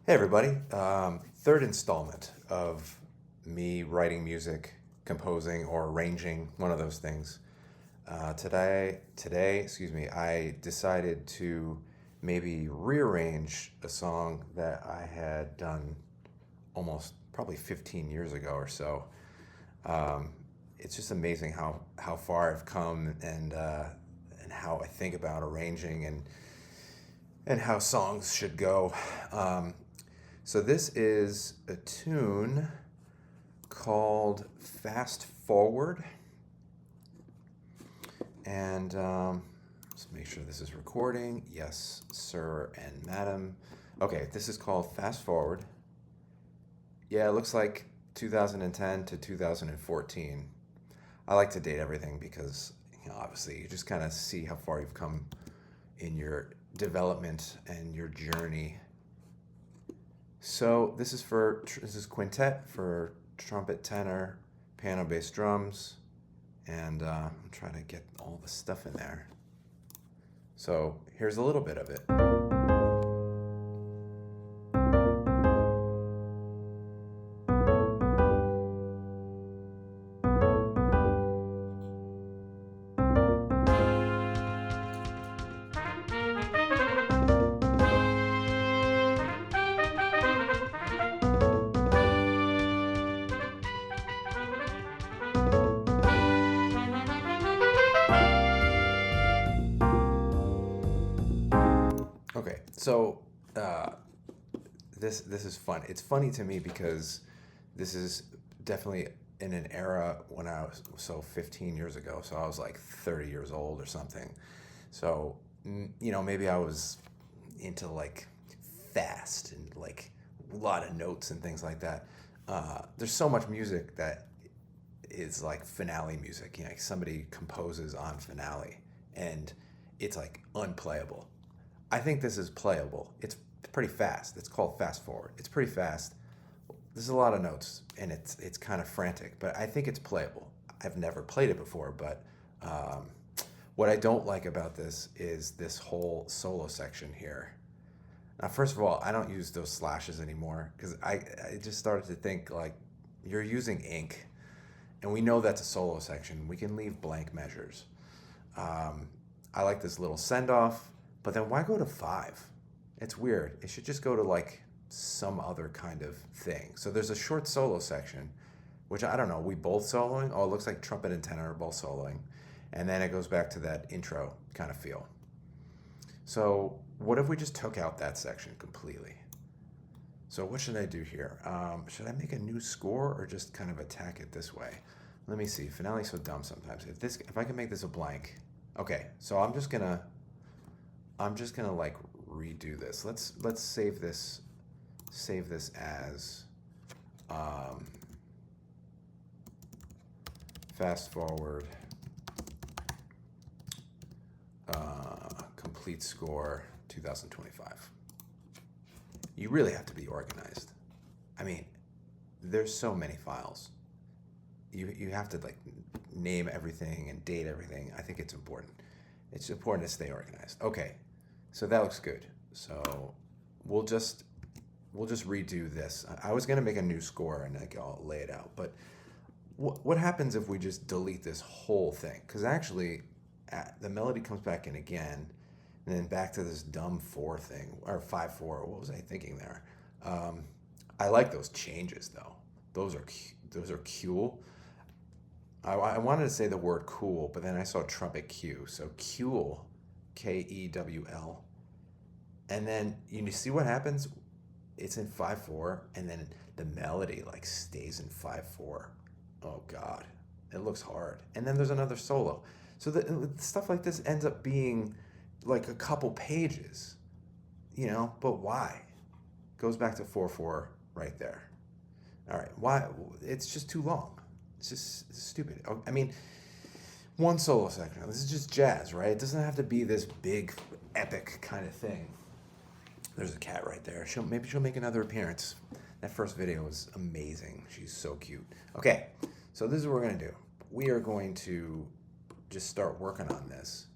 Hey everybody, third installment of me writing music, composing, or arranging, one of those things. Today, I decided to maybe rearrange a song that I had done almost probably 15 years ago or so. Um, it's just amazing how far I've come and how I think about arranging and how songs should go. Um, so this is a tune called Fast Forward. And let's make sure this is recording. Yes, sir and madam. Okay, this is called Fast Forward. Yeah, it looks like 2010 to 2014. I like to date everything because, obviously, you just kind of see how far you've come in your development and your journey. So this is quintet for trumpet, tenor, piano, bass, drums, and I'm trying to get all the stuff in there. So here's a little bit of it. Okay, so uh, this is fun. It's funny to me because this is definitely in an era when I was 15 years ago. So I was like 30 years old or something. So maybe I was into like fast and like a lot of notes and things like that. There's so much music that is like finale music. Like somebody composes on finale, and it's like unplayable. I think this is playable. It's pretty fast. It's called Fast Forward. It's pretty fast. There's a lot of notes, and it's kind of frantic, but I think it's playable. I've never played it before, but um, what I don't like about this is this whole solo section here. Now, first of all, I don't use those slashes anymore because I just started to think like you're using ink, and we know that's a solo section. We can leave blank measures. Um, I like this little send off, but then why go to five? It's weird. It should just go to like some other kind of thing. So there's a short solo section, which I don't know. We both soloing? Oh, it looks like trumpet and tenor are both soloing. And then it goes back to that intro kind of feel. So what if we just took out that section completely? So what should I do here? Should I make a new score or just kind of attack it this way? Let me see. Finale's so dumb sometimes. If I can make this a blank, okay. So I'm just gonna like redo this. Let's save this. Save this as um, fast forward complete score 2025. You really have to be organized. I mean, there's so many files. You have to like name everything and date everything. I think it's important. It's important to stay organized. Okay, so that looks good. So we'll just we'll just redo this. I was gonna make a new score and like I'll lay it out, but what happens if we just delete this whole thing? Because actually, the melody comes back in again, and then back to this dumb four thing or 5/4. What was I thinking there? Um, I like those changes though. Those are cool. I wanted to say the word cool, but then I saw trumpet Q. So cool, Kewl. And then you see what happens? It's in 5/4, and then the melody like stays in 5/4. Oh God, it looks hard. And then there's another solo. So stuff like this ends up being like a couple pages, But why? Goes back to 4/4 right there. All right, why? It's just too long. It's stupid. I mean, one solo section. This is just jazz, right? It doesn't have to be this big, epic kind of thing. There's a cat right there. Maybe she'll make another appearance. That first video was amazing. She's so cute. Okay, so this is what we're gonna do. We are going to just start working on this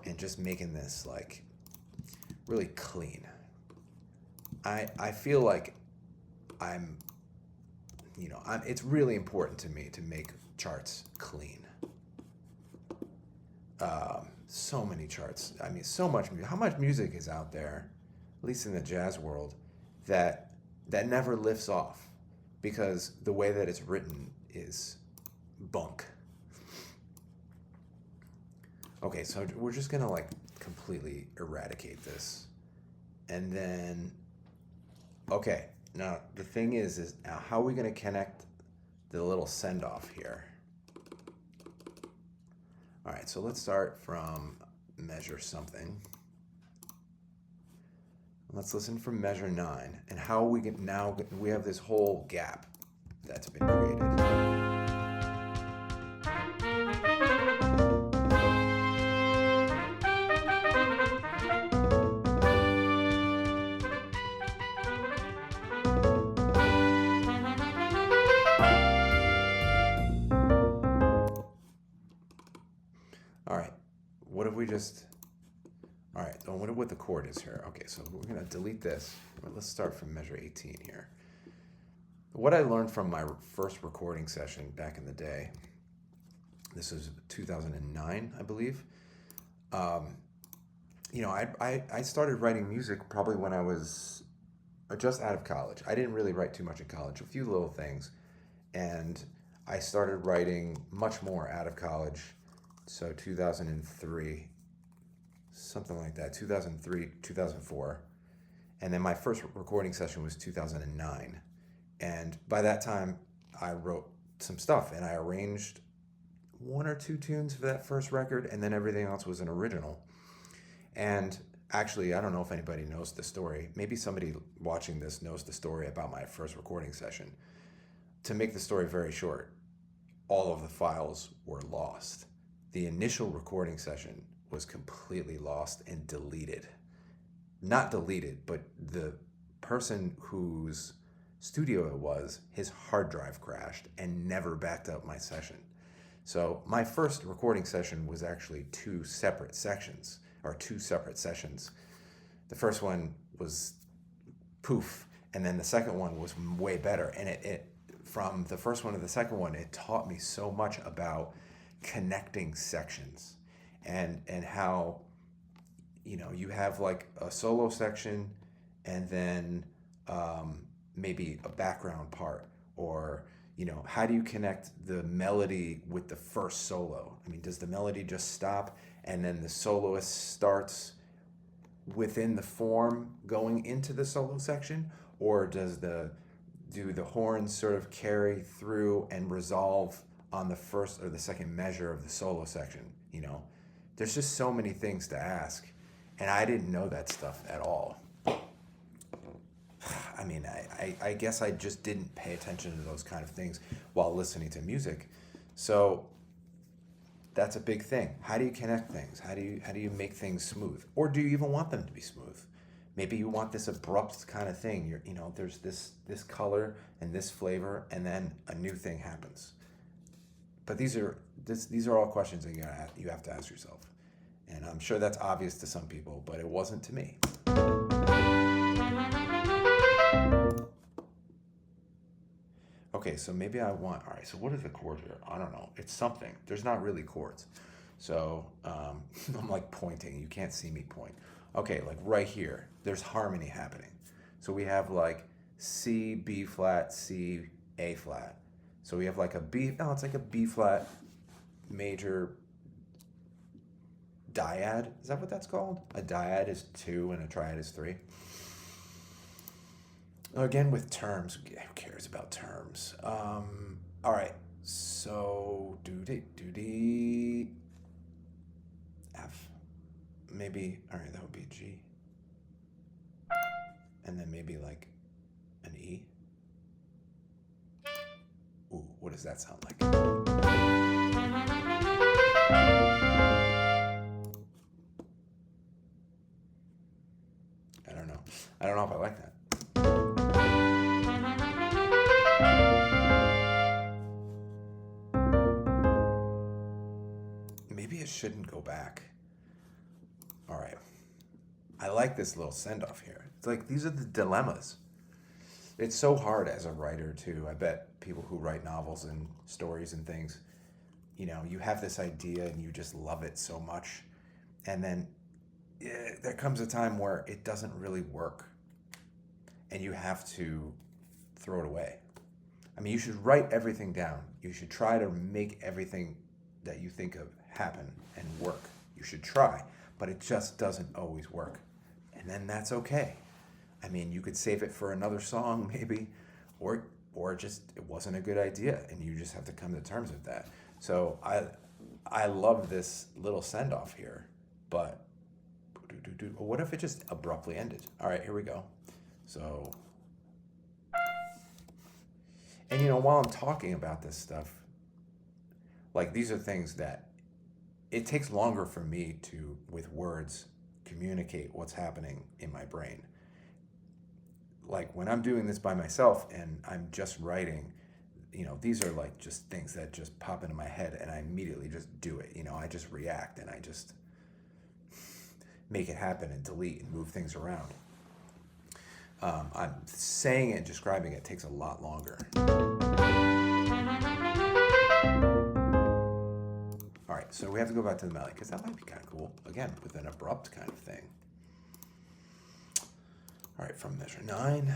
and just making this like really clean. I feel like I'm, it's really important to me to make charts clean. So many charts. I mean, so much music. How much music is out there, at least in the jazz world, that never lifts off because the way that it's written is bunk. Okay, so we're just gonna like completely eradicate this, and then, okay, now the thing is now how are we gonna connect the little send off here? All right, so let's start from measure something. Let's listen from measure 9, and how we get now. We have this whole gap that's been created. All right, what if we just? All right, I wonder what the chord is here. Okay, so we're gonna delete this. Let's start from measure 18 here. What I learned from my first recording session back in the day, this was 2009, I believe. I started writing music probably when I was just out of college. I didn't really write too much in college, a few little things. And I started writing much more out of college. So 2003, something like that, 2003, 2004. And then my first recording session was 2009. And by that time, I wrote some stuff and I arranged 1 or 2 tunes for that first record, and then everything else was an original. And actually, I don't know if anybody knows the story. Maybe somebody watching this knows the story about my first recording session. To make the story very short, all of the files were lost. The initial recording session was completely lost and deleted. Not deleted, but the person whose studio it was, his hard drive crashed and never backed up my session. So my first recording session was actually 2 separate sections, or 2 separate sessions. The first one was poof, and then the second one was way better. And it from the first one to the second one, it taught me so much about connecting sections and how, you have like a solo section and then maybe a background part, or how do you connect the melody with the first solo? I mean, does the melody just stop and then the soloist starts within the form going into the solo section, or do the horns sort of carry through and resolve on the first or the second measure of the solo section? There's just so many things to ask, and I didn't know that stuff at all. I mean, I guess I just didn't pay attention to those kind of things while listening to music. So that's a big thing. How do you connect things? How do you make things smooth? Or do you even want them to be smooth? Maybe you want this abrupt kind of thing. There's this color and this flavor, and then a new thing happens. But these are all questions that you have to ask yourself. And I'm sure that's obvious to some people, but it wasn't to me. Okay, so maybe all right, so what is the chord here? I don't know. It's something. There's not really chords. So I'm like pointing. You can't see me point. Okay, like right here, there's harmony happening. So we have like C, B flat, C, A flat. So we have like it's like a B flat major dyad. Is that what that's called? A dyad is 2 and a triad is 3. Again, with terms, who cares about terms? All right, so do F. Maybe, all right, that would be G. And then maybe like an E. Ooh, what does that sound like? I don't know. I don't know if I like that. Maybe it shouldn't go back. All right. I like this little send off here. It's like these are the dilemmas. It's so hard as a writer too. I bet people who write novels and stories and things, you have this idea and you just love it so much, and then there comes a time where it doesn't really work, and you have to throw it away. I mean, you should write everything down. You should try to make everything that you think of happen and work. You should try, but it just doesn't always work. And then that's okay. I mean, you could save it for another song maybe, or just it wasn't a good idea and you just have to come to terms with that. So I love this little send off here, but what if it just abruptly ended? All right, here we go. So, and while I'm talking about this stuff, like these are things that it takes longer for me to, with words, communicate what's happening in my brain. Like when I'm doing this by myself and I'm just writing, these are like just things that just pop into my head and I immediately just do it. I just react and I just make it happen and delete and move things around. I'm saying it and describing it takes a lot longer. All right, so we have to go back to the melody because that might be kind of cool. Again, with an abrupt kind of thing. All right, from measure 9.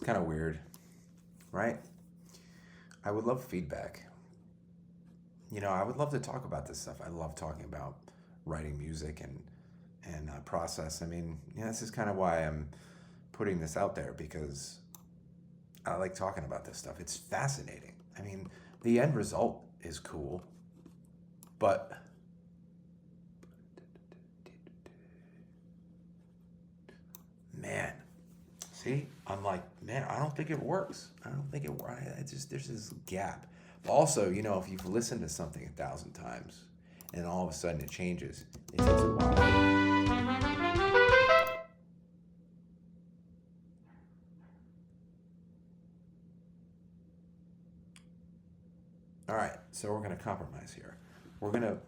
Kind of weird, right? I would love feedback. I would love to talk about this stuff. I love talking about writing music and process. I mean, this is kind of why I'm putting this out there, because I like talking about this stuff. It's fascinating. I mean, the end result is cool, but man, see, I'm like, man, I don't think it works. I don't think it works. It's just, there's this gap. But also, if you've listened to something 1,000 times and all of a sudden it changes, it takes a while. All right, so we're gonna compromise here. We're gonna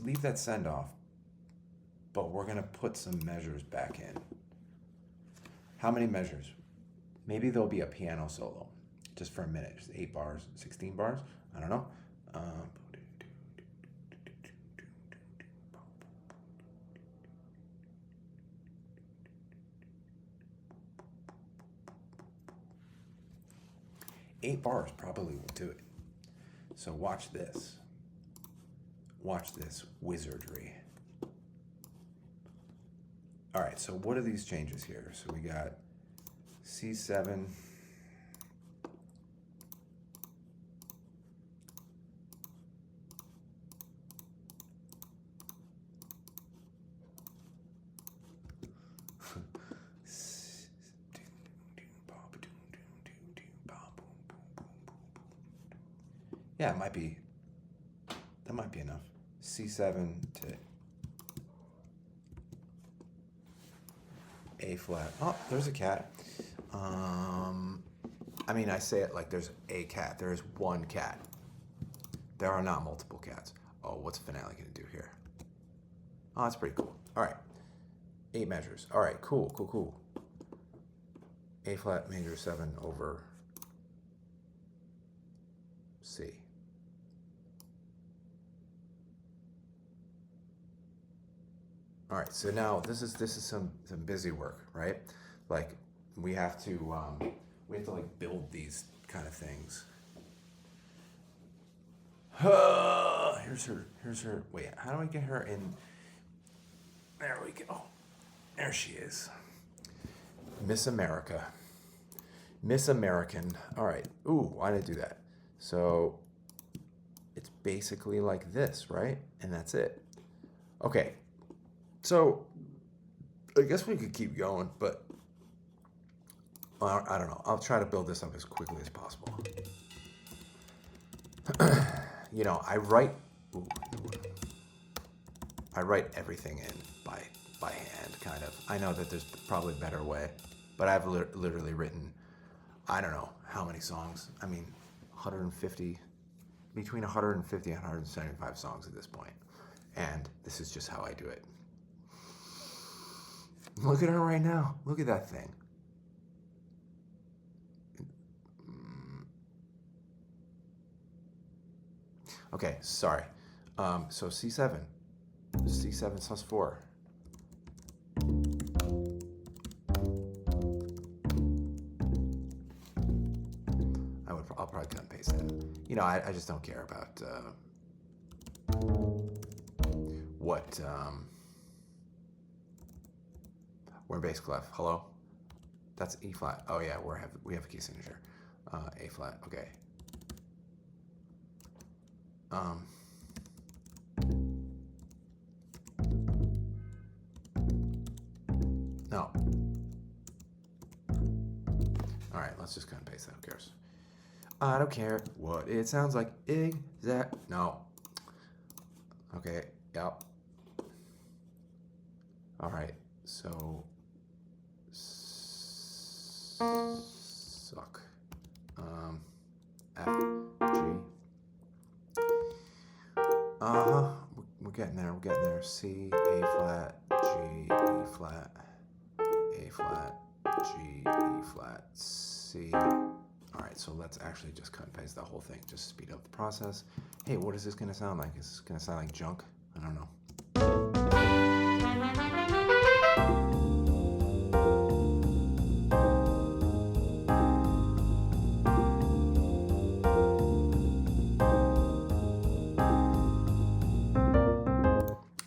leave that send off, but we're gonna put some measures back in. How many measures? Maybe there'll be a piano solo, just for a minute, just 8 bars, 16 bars. I don't know. 8 bars probably will do it. So watch this. Watch this wizardry. All right, so what are these changes here? So we got C7. Yeah, it might be, that might be enough. C7 to A flat. Oh, there's a cat. I mean, I say it like there's a cat. There is one cat. There are not multiple cats. Oh, what's Finale gonna do here? Oh, that's pretty cool. All right, 8 measures. All right, cool, cool, cool. A flat major 7 over C. All right, so now this is some busy work, right? Like we have to like build these kind of things. Here's her. Wait, how do I get her in? There we go. There she is. Miss America. Miss American. All right. Ooh, why did I do that? So basically like this, right? And that's it. Okay, so I guess we could keep going, but I don't know. I'll try to build this up as quickly as possible. You know, ooh, I write everything in by hand, kind of. I know that there's probably a better way, but I've literally written, I don't know how many songs. I mean, 150, between 150 and 175 songs at this point. And this is just how I do it. Look at her right now. Look at that thing. Okay, sorry. So C7 sus4. I'll probably cut and paste that. You know, I just don't care about what we're bass clef. Hello, that's E flat. Oh yeah, we have a key signature. A flat. Okay. No. All right, let's just cut and paste that. Who cares? I don't care what it sounds like. No. Okay. Yep. All right. So suck. F, G. We're getting there. We're getting there. C, A flat, G, E flat, A flat, G, E flat, C. All right, so let's actually just cut and paste the whole thing. Just speed up the process. Hey, what is this gonna sound like? Is this gonna sound like junk? I don't know.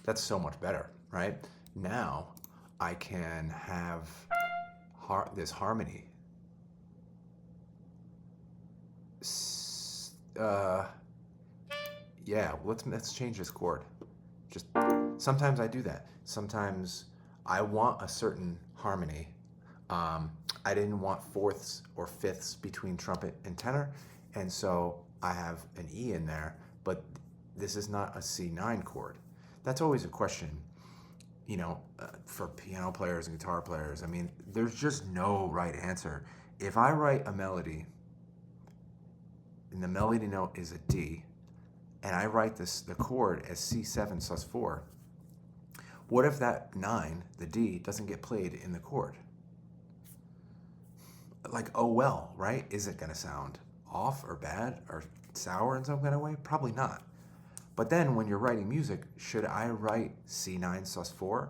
That's so much better, right? Now I can have this harmony. Yeah, let's change this chord. Just sometimes I do that. Sometimes I want a certain harmony. I didn't want fourths or fifths between trumpet and tenor, and so I have an E in there, but this is not a C9 chord. That's always a question, you know, for piano players and guitar players. I mean, there's just no right answer. If I write a melody and the melody note is a D, and I write the chord as C7 sus4, what if that 9, the D, doesn't get played in the chord? Like, oh well, right? Is it gonna sound off or bad or sour in some kind of way? Probably not. But then when you're writing music, should I write C9 sus4?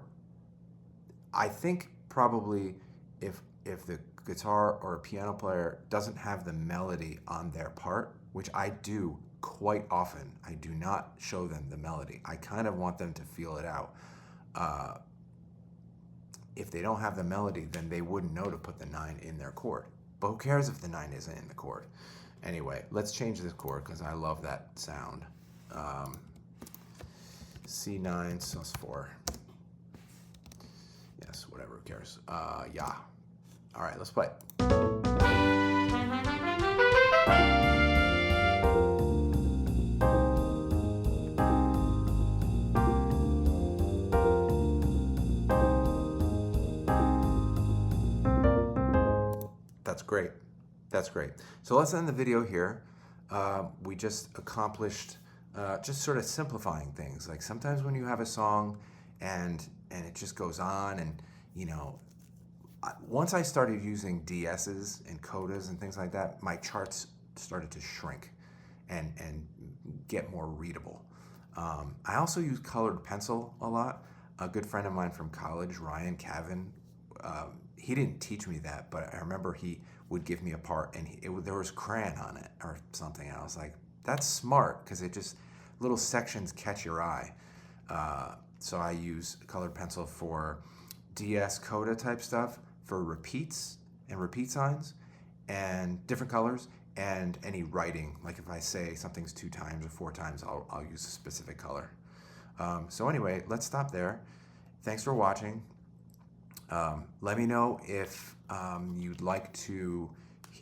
I think probably if the guitar or a piano player doesn't have the melody on their part, which I do quite often, I do not show them the melody. I kind of want them to feel it out. If they don't have the melody, then they wouldn't know to put the 9 in their chord. But who cares if the 9 isn't in the chord? Anyway, let's change this chord because I love that sound. C9 sus4. Yes, whatever, who cares? Yeah. All right, let's play. That's great. That's great. So let's end the video here. We just accomplished just sort of simplifying things. Like sometimes when you have a song and it just goes on, and you know, once I started using DSs and codas and things like that, my charts started to shrink and get more readable. I also use colored pencil a lot. A good friend of mine from college, Ryan Cavan, he didn't teach me that, but I remember he would give me a part and there was crayon on it or something. And I was like, that's smart, because it just, little sections catch your eye. So I use colored pencil for DS coda type stuff, for repeats and repeat signs and different colors. and any writing. Like if I say something's 2 times or 4 times, I'll use a specific color. So anyway, let's stop there. Thanks for watching. Let me know if you'd like to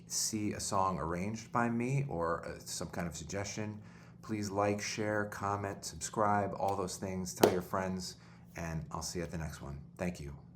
see a song arranged by me or some kind of suggestion. Please like, share, comment, subscribe, all those things. Tell your friends, and I'll see you at the next one. Thank you.